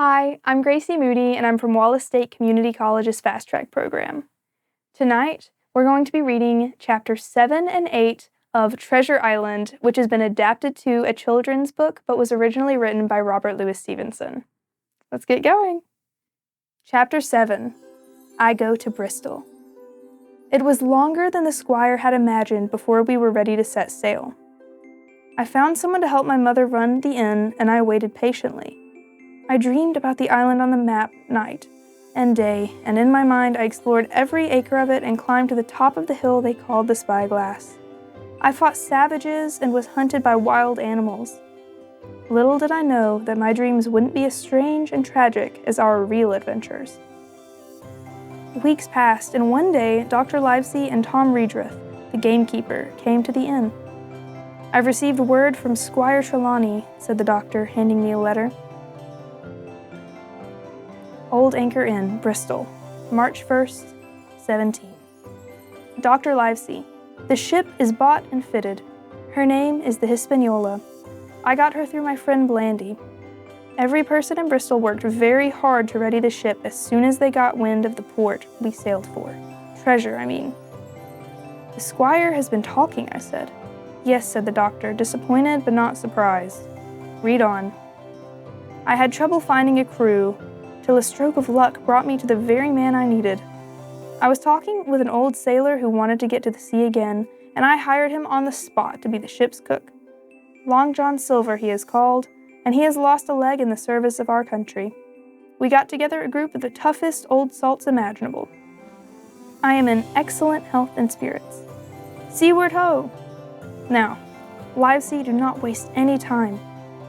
Hi, I'm Gracie Moody, and I'm from Wallace State Community College's Fast Track program. Tonight, we're going to be reading Chapters 7 and 8 of Treasure Island, which has been adapted to a children's book but was originally written by Robert Louis Stevenson. Let's get going. Chapter 7, I Go to Bristol. It was longer than the squire had imagined before we were ready to set sail. I found someone to help my mother run the inn, and I waited patiently. I dreamed about the island on the map night and day, and in my mind I explored every acre of it and climbed to the top of the hill they called the Spyglass. I fought savages and was hunted by wild animals. Little did I know that my dreams wouldn't be as strange and tragic as our real adventures. Weeks passed, and one day Dr. Livesey and Tom Redruth, the gamekeeper, came to the inn. "I've received word from Squire Trelawney," said the doctor, handing me a letter. Old Anchor Inn, Bristol, March 1st, 17. Dr. Livesey, the ship is bought and fitted. Her name is the Hispaniola. I got her through my friend Blandy. Every person in Bristol worked very hard to ready the ship as soon as they got wind of the port we sailed for. Treasure, I mean. The squire has been talking, I said. Yes, said the doctor, disappointed but not surprised. Read on. I had trouble finding a crew, till a stroke of luck brought me to the very man I needed. I was talking with an old sailor who wanted to get to the sea again, and I hired him on the spot to be the ship's cook. Long John Silver he is called, and he has lost a leg in the service of our country. We got together a group of the toughest old salts imaginable. I am in excellent health and spirits. Seaward ho! Now, Livesey, do not waste any time.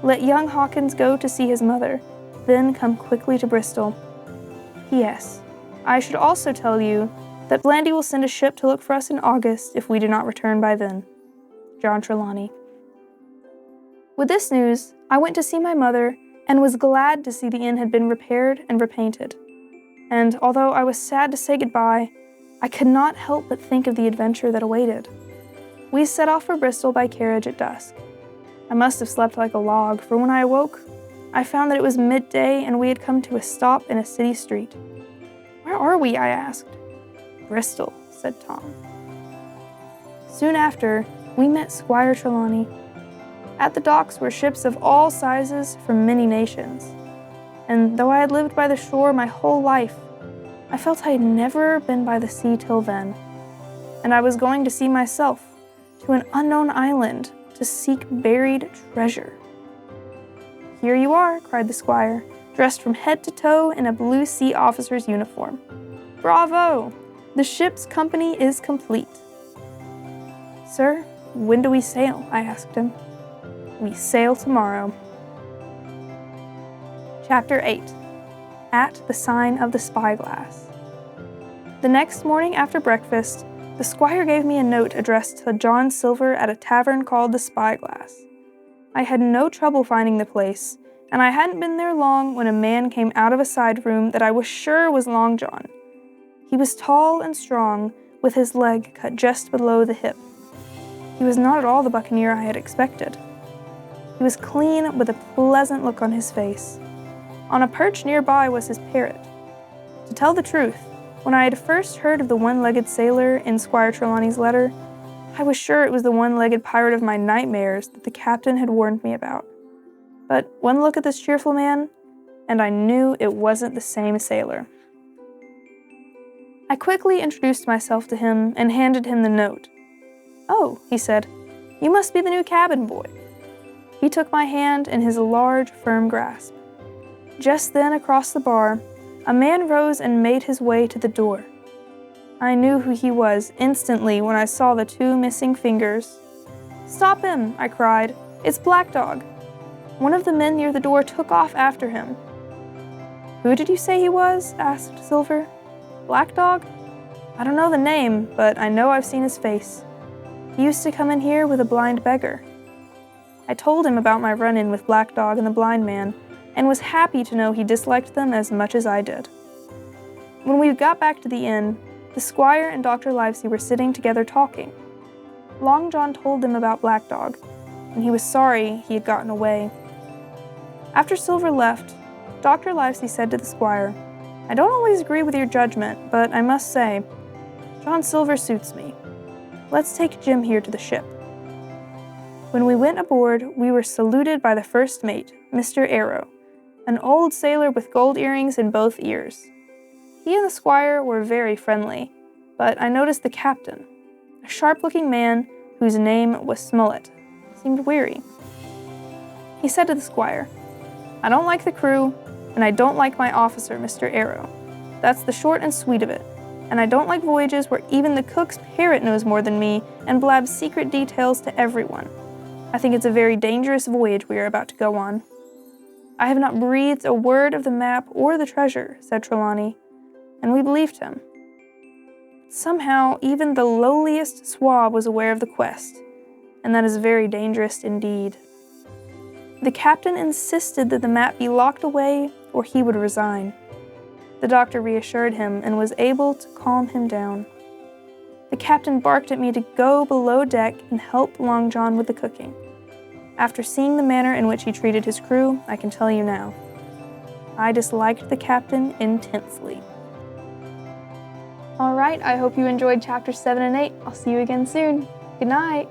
Let young Hawkins go to see his mother, then come quickly to Bristol. P.S. I should also tell you that Blandy will send a ship to look for us in August if we do not return by then. John Trelawney. With this news, I went to see my mother and was glad to see the inn had been repaired and repainted. And although I was sad to say goodbye, I could not help but think of the adventure that awaited. We set off for Bristol by carriage at dusk. I must have slept like a log, for when I awoke, I found that it was midday and we had come to a stop in a city street. Where are we? I asked. Bristol, said Tom. Soon after, we met Squire Trelawney. At the docks were ships of all sizes from many nations. And though I had lived by the shore my whole life, I felt I had never been by the sea till then. And I was going to sea myself, to an unknown island, to seek buried treasure. Here you are, cried the squire, dressed from head to toe in a blue sea officer's uniform. Bravo! The ship's company is complete. Sir, when do we sail? I asked him. We sail tomorrow. Chapter 8. At the Sign of the Spyglass. The next morning after breakfast, the squire gave me a note addressed to John Silver at a tavern called the Spyglass. I had no trouble finding the place, and I hadn't been there long when a man came out of a side room that I was sure was Long John. He was tall and strong, with his leg cut just below the hip. He was not at all the buccaneer I had expected. He was clean, with a pleasant look on his face. On a perch nearby was his parrot. To tell the truth, when I had first heard of the one-legged sailor in Squire Trelawney's letter, I was sure it was the one-legged pirate of my nightmares that the captain had warned me about. But one look at this cheerful man, and I knew it wasn't the same sailor. I quickly introduced myself to him and handed him the note. Oh, he said, you must be the new cabin boy. He took my hand in his large, firm grasp. Just then, across the bar, a man rose and made his way to the door. I knew who he was instantly when I saw the two missing fingers. Stop him, I cried. It's Black Dog. One of the men near the door took off after him. Who did you say he was? Asked Silver. Black Dog? I don't know the name, but I know I've seen his face. He used to come in here with a blind beggar. I told him about my run-in with Black Dog and the blind man, and was happy to know he disliked them as much as I did. When we got back to the inn, the squire and Dr. Livesey were sitting together talking. Long John told them about Black Dog, and he was sorry he had gotten away. After Silver left, Dr. Livesey said to the squire, "I don't always agree with your judgment, but I must say, John Silver suits me. Let's take Jim here to the ship." When we went aboard, we were saluted by the first mate, Mr. Arrow, an old sailor with gold earrings in both ears. He and the squire were very friendly, but I noticed the captain, a sharp-looking man whose name was Smollett, seemed weary. He said to the squire, "I don't like the crew, and I don't like my officer, Mr. Arrow. That's the short and sweet of it. And I don't like voyages where even the cook's parrot knows more than me and blabs secret details to everyone. I think it's a very dangerous voyage we are about to go on." "I have not breathed a word of the map or the treasure," said Trelawney, and we believed him. Somehow, even the lowliest swab was aware of the quest, and that is very dangerous indeed. The captain insisted that the map be locked away or he would resign. The doctor reassured him and was able to calm him down. The captain barked at me to go below deck and help Long John with the cooking. After seeing the manner in which he treated his crew, I can tell you now, I disliked the captain intensely. All right, I hope you enjoyed chapters 7 and 8. I'll see you again soon. Good night.